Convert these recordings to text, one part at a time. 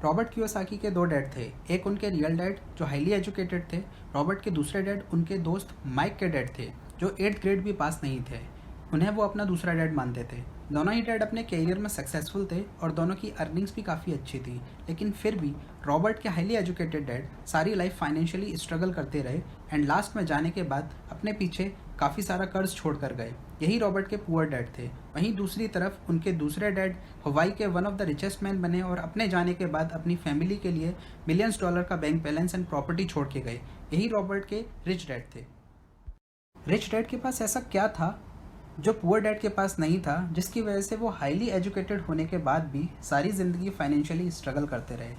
Robert Kiyosaki के दो dad थे। एक उनके रियल डैड जो हाईली एजुकेटेड थे। रॉबर्ट के दूसरे डैड उनके दोस्त माइक के डैड थे जो 8th ग्रेड भी पास नहीं थे। उन्हें वो अपना दूसरा डैड मानते थे। दोनों ही डैड अपने करियर में सक्सेसफुल थे और दोनों की अर्निंग्स भी काफ़ी अच्छी थी। लेकिन फिर भी रॉबर्ट के हाईली एजुकेटेड डैड सारी लाइफ फाइनेंशियली स्ट्रगल करते रहे एंड लास्ट में जाने के बाद अपने पीछे काफ़ी सारा कर्ज छोड़ कर गए। यही रॉबर्ट के पुअर डैड थे। वहीं दूसरी तरफ उनके दूसरे डैड हवाई के one of the richest man बने और अपने जाने के बाद अपनी फैमिली के लिए मिलियंस डॉलर का बैंक बैलेंस एंड प्रॉपर्टी छोड़ के गए। यही रॉबर्ट के रिच डैड थे। रिच डैड के पास ऐसा क्या था जो पुअर डैड के पास नहीं था, जिसकी वजह से वो हाईली एजुकेटेड होने के बाद भी सारी ज़िंदगी फाइनेंशियली स्ट्रगल करते रहे?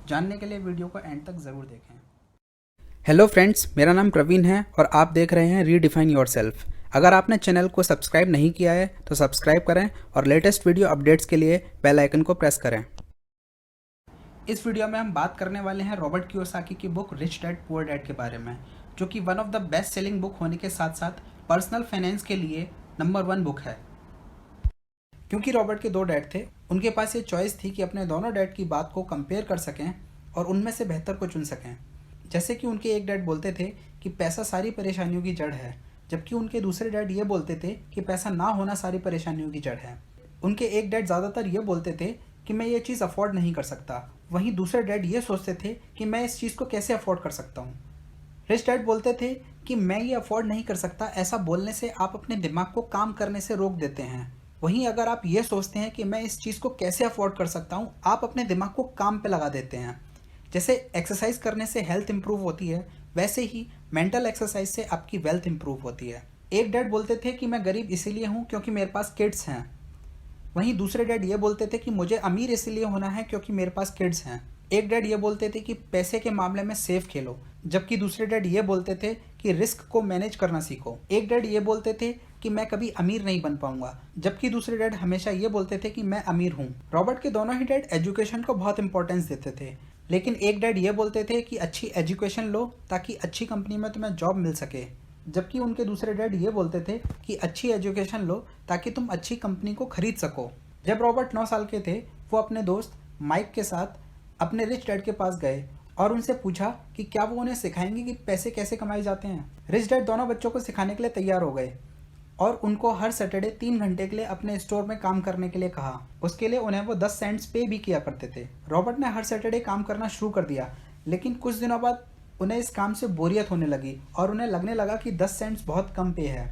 जानने के लिए वीडियो को एंड तक ज़रूर देखें। हेलो फ्रेंड्स, मेरा नाम प्रवीण है और आप देख रहे हैं रीडिफाइन योरसेल्फ। अगर आपने चैनल को सब्सक्राइब नहीं किया है तो सब्सक्राइब करें और लेटेस्ट वीडियो अपडेट्स के लिए बेल आइकन को प्रेस करें। इस वीडियो में हम बात करने वाले हैं रॉबर्ट कियोसाकी की book rich dad poor dad के बारे में, जो कि one of the best selling book होने के साथ साथ पर्सनल फाइनेंस के लिए नंबर 1 बुक है। क्योंकि रॉबर्ट के दो डैड थे, उनके पास ये चॉइस थी कि अपने दोनों डैड की बात को कंपेयर कर सकें और उनमें से बेहतर को चुन सकें। जैसे कि उनके एक डैड बोलते थे कि पैसा सारी परेशानियों की जड़ है, जबकि उनके दूसरे डैड ये बोलते थे कि पैसा ना होना सारी परेशानियों की जड़ है। उनके एक डैड ज़्यादातर ये बोलते थे कि मैं ये चीज़ अफोर्ड नहीं कर सकता, वहीं दूसरे डैड ये सोचते थे कि मैं इस चीज़ को कैसे अफोर्ड कर सकता हूँ। रिच डैड बोलते थे कि मैं ये अफोर्ड नहीं कर सकता, ऐसा बोलने से आप अपने दिमाग को काम करने से रोक देते हैं। वहीं अगर आप ये सोचते हैं कि मैं इस चीज़ को कैसे अफोर्ड कर सकता हूँ, आप अपने दिमाग को काम पे लगा देते हैं। जैसे एक्सरसाइज करने से हेल्थ इंप्रूव होती है, वैसे ही मेंटल एक्सरसाइज से आपकी वेल्थ इंप्रूव होती है। एक डैड बोलते थे कि मैं गरीब इसीलिए हूँ क्योंकि मेरे पास किड्स हैं। वहीं दूसरे डैड ये बोलते थे कि मुझे अमीर इसलिए होना है क्योंकि मेरे पास किड्स हैं। एक डैड ये बोलते थे कि पैसे के मामले में सेफ खेलो, जबकि दूसरे डैड ये बोलते थे कि रिस्क को मैनेज करना सीखो। एक डैड ये बोलते थे कि मैं कभी अमीर नहीं बन पाऊंगा, जबकि दूसरे डैड हमेशा ये बोलते थे कि मैं अमीर हूँ। रॉबर्ट के दोनों ही डैड एजुकेशन को बहुत इंपॉर्टेंस देते थे, लेकिन एक डैड ये बोलते थे कि अच्छी एजुकेशन लो ताकि अच्छी कंपनी में तुम्हें जॉब मिल सके, जबकि उनके दूसरे डैड ये बोलते थे कि अच्छी एजुकेशन लो ताकि तुम अच्छी कंपनी को खरीद सको। जब रॉबर्ट 9 साल के थे, वो अपने दोस्त माइक के साथ अपने रिच डैड के पास गए और उनसे पूछा कि क्या वो उन्हें सिखाएंगे कि पैसे कैसे कमाए जाते हैं। रिच डैड दोनों बच्चों को सिखाने के लिए तैयार हो गए और उनको हर सैटरडे 3 घंटे के लिए अपने स्टोर में काम करने के लिए कहा। उसके लिए उन्हें वो 10 सेंट्स पे भी किया करते थे। रॉबर्ट ने हर सैटरडे काम करना शुरू कर दिया, लेकिन कुछ दिनों बाद उन्हें इस काम से बोरियत होने लगी और उन्हें लगने लगा कि 10 सेंट्स बहुत कम पे है,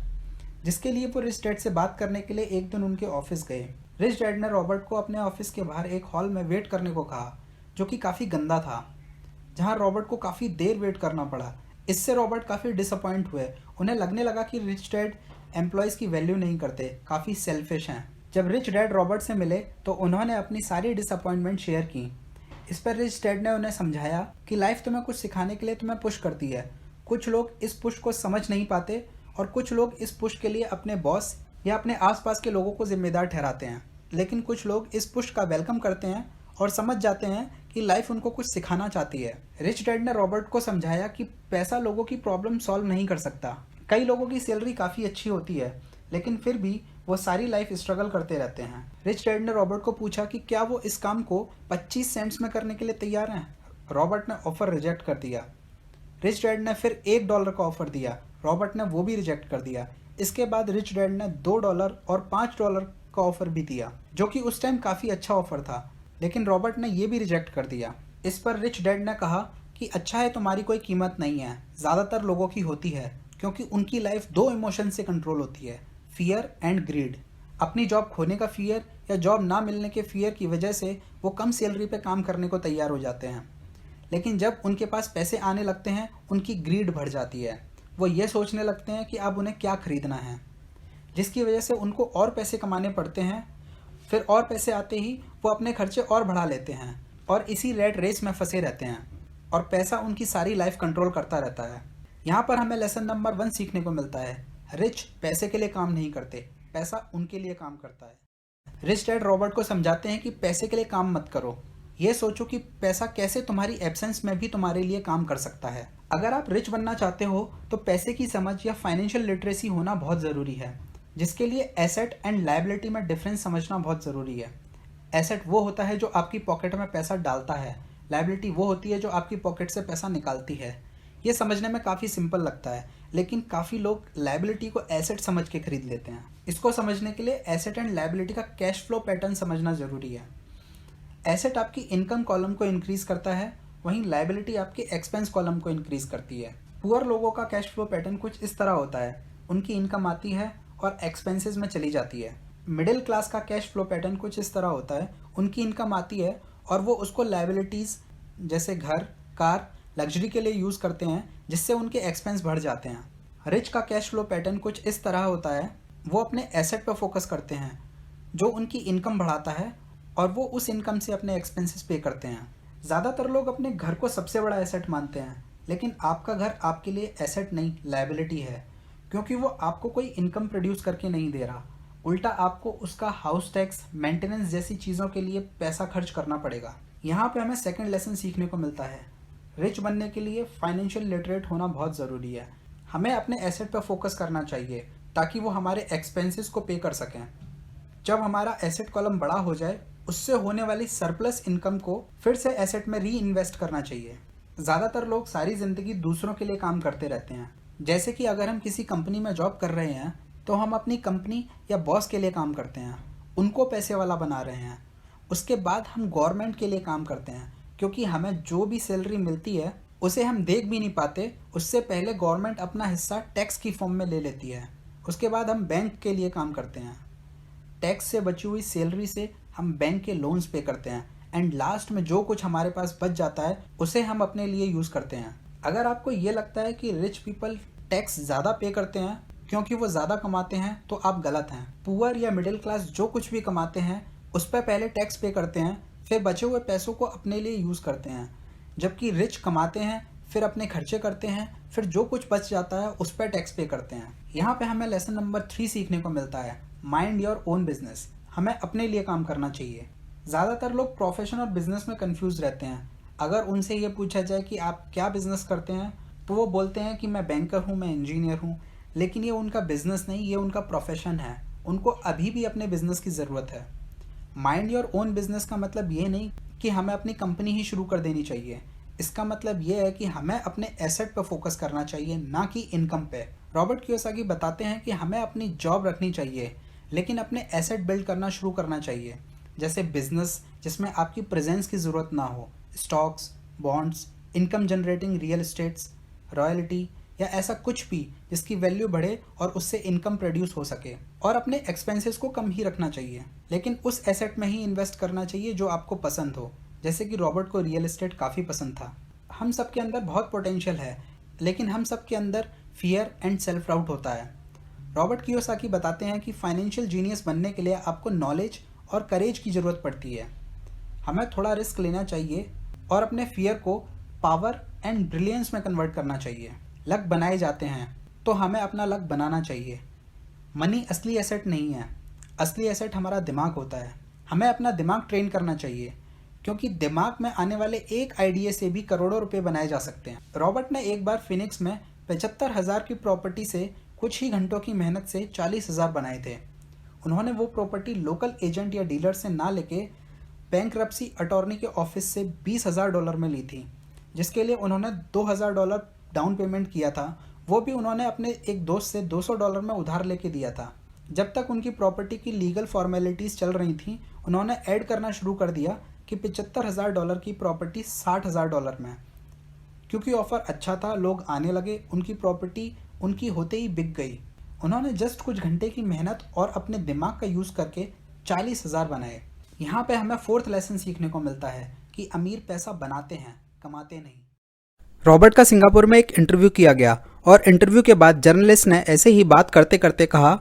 जिसके लिए वो रिच डैड से बात करने के लिए एक दिन उनके ऑफिस गए। रिच डैड ने रॉबर्ट को अपने ऑफिस के बाहर एक हॉल में वेट करने को कहा, जो कि काफ़ी गंदा था, जहां रॉबर्ट को काफ़ी देर वेट करना पड़ा। इससे रॉबर्ट काफ़ी डिसअपॉइंट हुए। उन्हें लगने लगा कि रिच डैड एम्प्लॉयज़ की वैल्यू नहीं करते, काफ़ी सेल्फिश हैं। जब रिच डैड रॉबर्ट से मिले तो उन्होंने अपनी सारी डिसअपॉइंटमेंट शेयर की। इस पर रिच डैड ने उन्हें समझाया कि लाइफ तुम्हें कुछ सिखाने के लिए तुम्हें पुश करती है। कुछ लोग इस पुश को समझ नहीं पाते और कुछ लोग इस पुश के लिए अपने बॉस या अपने आसपास के लोगों को जिम्मेदार ठहराते हैं, लेकिन कुछ लोग इस पुश का वेलकम करते हैं और समझ जाते हैं कि लाइफ उनको कुछ सिखाना चाहती है। रिच डैड ने रॉबर्ट को समझाया कि पैसा लोगों की प्रॉब्लम सॉल्व नहीं कर सकता। कई लोगों की सैलरी काफ़ी अच्छी होती है, लेकिन फिर भी वो सारी लाइफ स्ट्रगल करते रहते हैं। रिच डैड ने रॉबर्ट को पूछा कि क्या वो इस काम को 25 सेंट्स में करने के लिए तैयार हैं। रॉबर्ट ने ऑफर रिजेक्ट कर दिया। रिच डैड ने फिर $1 का ऑफर दिया, रॉबर्ट ने वो भी रिजेक्ट कर दिया। इसके बाद रिच डैड ने $2 और $5 का ऑफर भी दिया, जो कि उस टाइम काफ़ी अच्छा ऑफर था, लेकिन रॉबर्ट ने ये भी रिजेक्ट कर दिया। इस पर रिच डैड ने कहा कि अच्छा है, तुम्हारी कोई कीमत नहीं है, ज़्यादातर लोगों की होती है, क्योंकि उनकी लाइफ 2 इमोशन से कंट्रोल होती है, फियर एंड ग्रीड। अपनी जॉब खोने का फियर या जॉब ना मिलने के फियर की वजह से वो कम सैलरी पे काम करने को तैयार हो जाते हैं, लेकिन जब उनके पास पैसे आने लगते हैं उनकी ग्रीड बढ़ जाती है। वो ये सोचने लगते हैं कि अब उन्हें क्या खरीदना है, जिसकी वजह से उनको और पैसे कमाने पड़ते हैं। फिर और पैसे आते ही वो अपने खर्चे और बढ़ा लेते हैं और इसी रेट रेस में फंसे रहते हैं और पैसा उनकी सारी लाइफ कंट्रोल करता रहता है। यहाँ पर हमें लेसन नंबर 1 सीखने को मिलता है, रिच पैसे के लिए काम नहीं करते, पैसा उनके लिए काम करता है। रिच डैड रॉबर्ट को समझाते हैं कि पैसे के लिए काम मत करो, ये सोचो कि पैसा कैसे तुम्हारी एब्सेंस में भी तुम्हारे लिए काम कर सकता है। अगर आप रिच बनना चाहते हो तो पैसे की समझ या फाइनेंशियल लिटरेसी होना बहुत ज़रूरी है, जिसके लिए एसेट एंड लायबिलिटी में डिफरेंस समझना बहुत ज़रूरी है। एसेट वो होता है जो आपकी पॉकेट में पैसा डालता है, लायबिलिटी वो होती है जो आपकी पॉकेट से पैसा निकालती है। ये समझने में काफ़ी सिंपल लगता है, लेकिन काफ़ी लोग लायबिलिटी को एसेट समझ के खरीद लेते हैं। इसको समझने के लिए एसेट एंड लायबिलिटी का कैश फ्लो पैटर्न समझना ज़रूरी है। एसेट आपकी इनकम कॉलम को इंक्रीज़ करता है, वहीं लायबिलिटी आपके एक्सपेंस कॉलम को इंक्रीज़ करती है। पुअर लोगों का कैश फ्लो पैटर्न कुछ इस तरह होता है, उनकी इनकम आती है और एक्सपेंसेस में चली जाती है। मिडिल क्लास का कैश फ्लो पैटर्न कुछ इस तरह होता है, उनकी इनकम आती है और वो उसको लायबिलिटीज़ जैसे घर, कार, लग्जरी के लिए यूज़ करते हैं, जिससे उनके एक्सपेंस बढ़ जाते हैं। रिच का कैश फ्लो पैटर्न कुछ इस तरह होता है, वो अपने एसेट पर फोकस करते हैं जो उनकी इनकम बढ़ाता है और वो उस इनकम से अपने एक्सपेंसेस पे करते हैं। ज़्यादातर लोग अपने घर को सबसे बड़ा एसेट मानते हैं, लेकिन आपका घर आपके लिए एसेट नहीं, लायबिलिटी है, क्योंकि वो आपको कोई इनकम प्रोड्यूस करके नहीं दे रहा। उल्टा आपको उसका हाउस टैक्स, मेंटेनेंस जैसी चीज़ों के लिए पैसा खर्च करना पड़ेगा। यहाँ पे हमें सेकंड लेसन सीखने को मिलता है। रिच बनने के लिए फाइनेंशियल लिटरेट होना बहुत ज़रूरी है। हमें अपने एसेट पर फोकस करना चाहिए ताकि वो हमारे एक्सपेंसेस को पे कर सकें। जब हमारा एसेट कॉलम बड़ा हो जाए, उससे होने वाली सरप्लस इनकम को फिर से एसेट में री इन्वेस्ट करना चाहिए। ज़्यादातर लोग सारी ज़िंदगी दूसरों के लिए काम करते रहते हैं। जैसे कि अगर हम किसी कंपनी में जॉब कर रहे हैं तो हम अपनी कंपनी या बॉस के लिए काम करते हैं, उनको पैसे वाला बना रहे हैं। उसके बाद हम गवर्नमेंट के लिए काम करते हैं, क्योंकि हमें जो भी सैलरी मिलती है उसे हम देख भी नहीं पाते, उससे पहले गवर्नमेंट अपना हिस्सा टैक्स की फॉर्म में ले लेती है। उसके बाद हम बैंक के लिए काम करते हैं, टैक्स से बची हुई सैलरी से हम बैंक के लोन्स पे करते हैं एंड लास्ट में जो कुछ हमारे पास बच जाता है उसे हम अपने लिए यूज़ करते हैं। अगर आपको ये लगता है कि रिच पीपल टैक्स ज़्यादा पे करते हैं क्योंकि वो ज़्यादा कमाते हैं, तो आप गलत हैं। पुअर या मिडिल क्लास जो कुछ भी कमाते हैं उस पर पहले टैक्स पे करते हैं, फिर बचे हुए पैसों को अपने लिए यूज़ करते हैं। जबकि रिच कमाते हैं, फिर अपने खर्चे करते हैं, फिर जो कुछ बच जाता है उस पर टैक्स पे करते हैं। यहाँ पे हमें लेसन नंबर 3 सीखने को मिलता है, माइंड योर ओन बिजनेस। हमें अपने लिए काम करना चाहिए। ज़्यादातर लोग प्रोफेशन और बिजनेस में कंफ्यूज रहते हैं। अगर उनसे ये पूछा जाए कि आप क्या बिजनेस करते हैं, तो वो बोलते हैं कि मैं बैंकर हूँ, मैं इंजीनियर हूँ, लेकिन ये उनका बिजनेस नहीं, ये उनका प्रोफेशन है। उनको अभी भी अपने बिजनेस की ज़रूरत है। माइंड योर ओन बिजनेस का मतलब ये नहीं कि हमें अपनी कंपनी ही शुरू कर देनी चाहिए। इसका मतलब ये है कि हमें अपने एसेट पर फोकस करना चाहिए, ना कि इनकम पे। रॉबर्ट कियोसाकी बताते हैं कि हमें अपनी जॉब रखनी चाहिए, लेकिन अपने एसेट बिल्ड करना शुरू करना चाहिए, जैसे बिजनेस जिसमें आपकी प्रेजेंस की ज़रूरत ना हो, stocks, bonds, income generating real estates, royalty या ऐसा कुछ भी जिसकी वैल्यू बढ़े और उससे इनकम प्रोड्यूस हो सके। और अपने एक्सपेंसेस को कम ही रखना चाहिए, लेकिन उस एसेट में ही इन्वेस्ट करना चाहिए जो आपको पसंद हो। जैसे कि रॉबर्ट को रियल एस्टेट काफ़ी पसंद था। हम सब के अंदर बहुत पोटेंशियल है, लेकिन हम सब के अंदर फियर एंड सेल्फ डाउट होता है। रॉबर्ट कियोसाकी बताते हैं कि फाइनेंशियल जीनियस बनने के लिए आपको नॉलेज और करेज की ज़रूरत पड़ती है। हमें थोड़ा रिस्क लेना चाहिए और अपने फियर को पावर एंड ब्रिलियंस में कन्वर्ट करना चाहिए। लक बनाए जाते हैं, तो हमें अपना लक बनाना चाहिए। मनी असली एसेट नहीं है, असली एसेट हमारा दिमाग होता है। हमें अपना दिमाग ट्रेन करना चाहिए, क्योंकि दिमाग में आने वाले एक आइडिया से भी करोड़ों रुपए बनाए जा सकते हैं। रॉबर्ट ने एक बार फिनिक्स में 75,000 की प्रॉपर्टी से कुछ ही घंटों की मेहनत से 40,000 बनाए थे। उन्होंने वो प्रॉपर्टी लोकल एजेंट या डीलर से ना लेके बैंक्रप्सी अटॉर्नी के ऑफिस से $20,000 में ली थी, जिसके लिए उन्होंने $2,000 डाउन पेमेंट किया था। वो भी उन्होंने अपने एक दोस्त से $200 में उधार लेके दिया था। जब तक उनकी प्रॉपर्टी की लीगल फॉर्मेलिटीज़ चल रही थी, उन्होंने ऐड करना शुरू कर दिया कि $75,000 की प्रॉपर्टी $60,000 में। क्योंकि ऑफ़र अच्छा था, लोग आने लगे, उनकी प्रॉपर्टी उनकी होते ही बिक गई। उन्होंने जस्ट कुछ घंटे की मेहनत और अपने दिमाग का यूज़ करके 40,000 बनाए। यहाँ पे हमें 4th लेसन सीखने को मिलता है कि अमीर पैसा बनाते हैं, कमाते नहीं। रॉबर्ट का सिंगापुर में एक इंटरव्यू किया गया और इंटरव्यू के बाद जर्नलिस्ट ने ऐसे ही बात करते करते कहा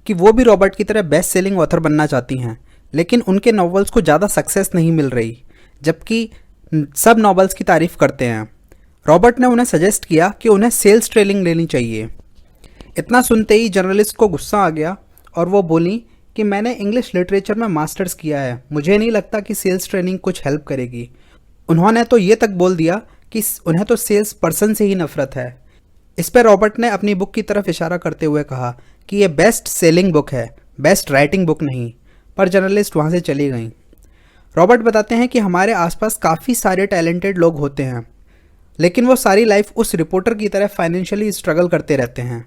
कि वो भी रॉबर्ट की तरह बेस्ट सेलिंग ऑथर बनना चाहती हैं, लेकिन उनके नॉवेल्स को ज़्यादा सक्सेस नहीं मिल रही, जबकि सब नॉवेल्स की तारीफ़ करते हैं। रॉबर्ट ने उन्हें सजेस्ट किया कि उन्हें सेल्स ट्रेनिंग लेनी चाहिए। इतना सुनते ही जर्नलिस्ट को गुस्सा आ गया और वो बोली कि मैंने इंग्लिश लिटरेचर में मास्टर्स किया है, मुझे नहीं लगता कि सेल्स ट्रेनिंग कुछ हेल्प करेगी। उन्होंने तो ये तक बोल दिया कि उन्हें तो सेल्स पर्सन से ही नफरत है। इस पर रॉबर्ट ने अपनी बुक की तरफ इशारा करते हुए कहा कि ये बेस्ट सेलिंग बुक है, बेस्ट राइटिंग बुक नहीं। पर जर्नलिस्ट वहाँ से चली गई। रॉबर्ट बताते हैं कि हमारे आसपास काफ़ी सारे टैलेंटेड लोग होते हैं, लेकिन वो सारी लाइफ उस रिपोर्टर की तरह फाइनेंशियली स्ट्रगल करते रहते हैं,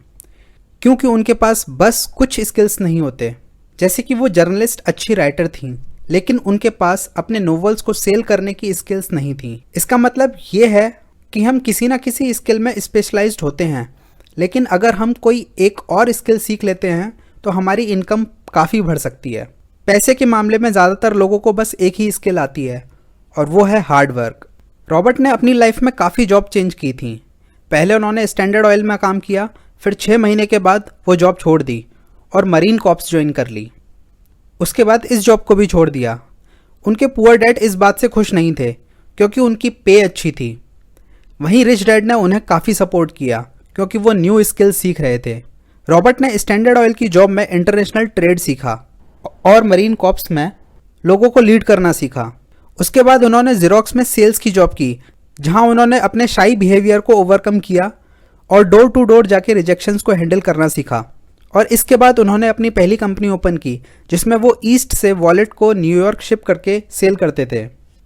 क्योंकि उनके पास बस कुछ स्किल्स नहीं होते। जैसे कि वो जर्नलिस्ट अच्छी राइटर थीं, लेकिन उनके पास अपने नोवेल्स को सेल करने की स्किल्स नहीं थी। इसका मतलब ये है कि हम किसी ना किसी स्किल में स्पेशलाइज्ड होते हैं, लेकिन अगर हम कोई एक और स्किल सीख लेते हैं तो हमारी इनकम काफ़ी बढ़ सकती है। पैसे के मामले में ज़्यादातर लोगों को बस एक ही स्किल आती है, और वो है हार्ड वर्क। रॉबर्ट ने अपनी लाइफ में काफ़ी जॉब चेंज की थी। पहले उन्होंने स्टैंडर्ड ऑयल में काम किया, फिर 6 महीने के बाद वो जॉब छोड़ दी और मरीन कॉर्प्स ज्वाइन कर ली। उसके बाद इस जॉब को भी छोड़ दिया। उनके पुअर डैड इस बात से खुश नहीं थे, क्योंकि उनकी पे अच्छी थी। वहीं रिच डैड ने उन्हें काफ़ी सपोर्ट किया, क्योंकि वो न्यू स्किल सीख रहे थे। रॉबर्ट ने स्टैंडर्ड ऑयल की जॉब में इंटरनेशनल ट्रेड सीखा और मरीन कॉर्प्स में लोगों को लीड करना सीखा। उसके बाद उन्होंने ज़ेरॉक्स में सेल्स की जॉब की, जहां उन्होंने अपने शाई बिहेवियर को ओवरकम किया और डोर टू डोर जाके रिजेक्शंस को हैंडल करना सीखा। और इसके बाद उन्होंने अपनी पहली कंपनी ओपन की, जिसमें वो ईस्ट से वॉलेट को न्यूयॉर्क शिप करके सेल करते थे।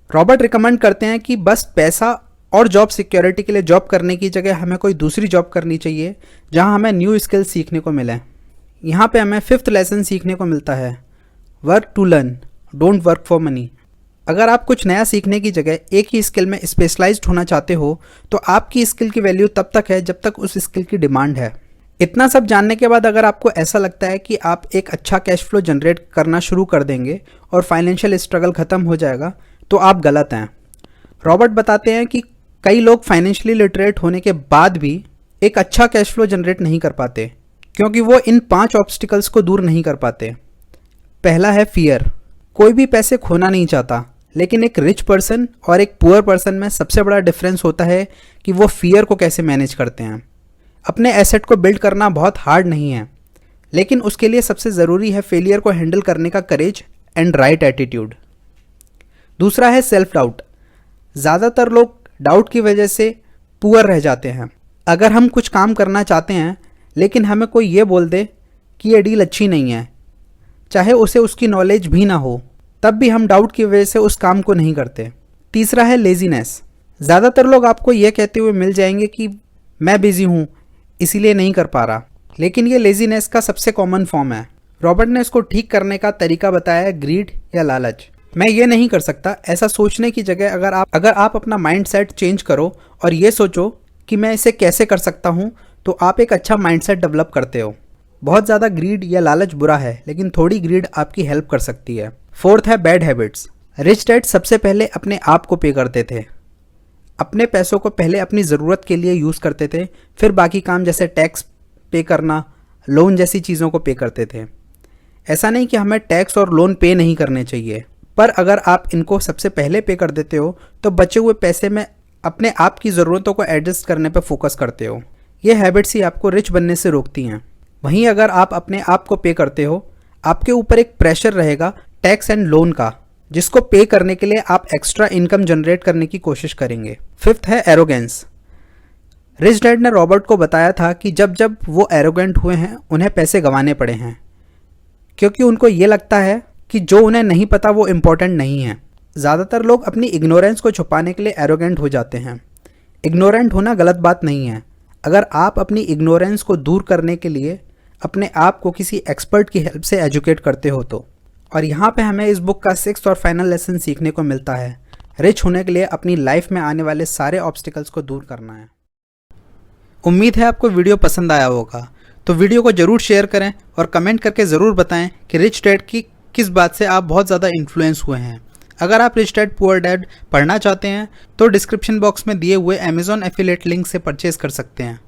रॉबर्ट रिकमेंड करते हैं कि बस पैसा और जॉब सिक्योरिटी के लिए जॉब करने की जगह हमें कोई दूसरी जॉब करनी चाहिए, जहां हमें न्यू स्किल सीखने को मिले। यहाँ पे हमें 5th लेसन सीखने को मिलता है, work to learn, don't work for money. अगर आप कुछ नया सीखने की जगह एक ही स्किल में स्पेशलाइज्ड होना चाहते हो, तो आपकी स्किल की वैल्यू तब तक है जब तक उस स्किल की डिमांड है। इतना सब जानने के बाद अगर आपको ऐसा लगता है कि आप एक अच्छा कैश फ्लो जनरेट करना शुरू कर देंगे और फाइनेंशियल स्ट्रगल खत्म हो जाएगा, तो आप गलत हैं। रॉबर्ट बताते हैं कि कई लोग फाइनेंशियली लिटरेट होने के बाद भी एक अच्छा कैश फ्लो जनरेट नहीं कर पाते, क्योंकि वो इन 5 ऑब्स्टिकल्स को दूर नहीं कर पाते। पहला है फियर। कोई भी पैसे खोना नहीं चाहता, लेकिन एक रिच पर्सन और एक पुअर पर्सन में सबसे बड़ा डिफरेंस होता है कि वो फियर को कैसे मैनेज करते हैं। अपने एसेट को बिल्ड करना बहुत हार्ड नहीं है, लेकिन उसके लिए सबसे ज़रूरी है फेलियर को हैंडल करने का करेज एंड राइट एटीट्यूड। दूसरा है सेल्फ डाउट। ज़्यादातर लोग डाउट की वजह से पुअर रह जाते हैं। अगर हम कुछ काम करना चाहते हैं, लेकिन हमें कोई ये बोल दे कि ये डील अच्छी नहीं है, चाहे उसे उसकी नॉलेज भी ना हो, तब भी हम डाउट की वजह से उस काम को नहीं करते। तीसरा है लेजीनेस। ज़्यादातर लोग आपको ये कहते हुए मिल जाएंगे कि मैं बिजी हूँ, इसीलिए नहीं कर पा रहा, लेकिन ये लेजीनेस का सबसे कॉमन फॉर्म है। रॉबर्ट ने इसको ठीक करने का तरीका बताया है, ग्रीड या लालच। मैं ये नहीं कर सकता, ऐसा सोचने की जगह अगर आप अपना माइंड सेट चेंज करो और ये सोचो कि मैं इसे कैसे कर सकता हूँ, तो आप एक अच्छा माइंड सेट डेवलप करते हो। बहुत ज़्यादा ग्रीड या लालच बुरा है, लेकिन थोड़ी ग्रीड आपकी हेल्प कर सकती है। फोर्थ है बैड हैबिट्स। रिच डैड सबसे पहले अपने आप को पे करते थे। अपने पैसों को पहले अपनी ज़रूरत के लिए यूज़ करते थे, फिर बाकी काम जैसे टैक्स पे करना, लोन जैसी चीज़ों को पे करते थे। ऐसा नहीं कि हमें टैक्स और लोन पे नहीं करने चाहिए, पर अगर आप इनको सबसे पहले पे कर देते हो, तो बचे हुए पैसे में अपने आप की ज़रूरतों को एडजस्ट करने पर फोकस करते हो। ये हैबिट्स ही आपको रिच बनने से रोकती हैं। वहीं अगर आप अपने आप को पे करते हो, आपके ऊपर एक प्रेशर रहेगा टैक्स एंड लोन का, जिसको पे करने के लिए आप एक्स्ट्रा इनकम जनरेट करने की कोशिश करेंगे। 5th है एरोगेंस। रिच डैड ने रॉबर्ट को बताया था कि जब जब वो एरोगेंट हुए हैं, उन्हें पैसे गंवाने पड़े हैं, क्योंकि उनको ये लगता है कि जो उन्हें नहीं पता वो इम्पोर्टेंट नहीं है। ज़्यादातर लोग अपनी इग्नोरेंस को छुपाने के लिए एरोगेंट हो जाते हैं। इग्नोरेंट होना गलत बात नहीं है। अगर आप अपनी इग्नोरेंस को दूर करने के लिए अपने आप को किसी एक्सपर्ट की हेल्प से एजुकेट करते हो तो। और यहाँ पे हमें इस बुक का 6th और फाइनल लेसन सीखने को मिलता है। रिच होने के लिए अपनी लाइफ में आने वाले सारे ऑब्स्टिकल्स को दूर करना है। उम्मीद है आपको वीडियो पसंद आया होगा, तो वीडियो को ज़रूर शेयर करें और कमेंट करके ज़रूर बताएं कि रिच डैड की किस बात से आप बहुत ज़्यादा इन्फ्लुएंस हुए हैं। अगर आप रिच डैड पुअर डैड पढ़ना चाहते हैं, तो डिस्क्रिप्शन बॉक्स में दिए हुए अमेज़ॉन एफिलिएट लिंक से परचेज़ कर सकते हैं।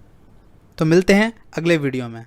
तो मिलते हैं अगले वीडियो में।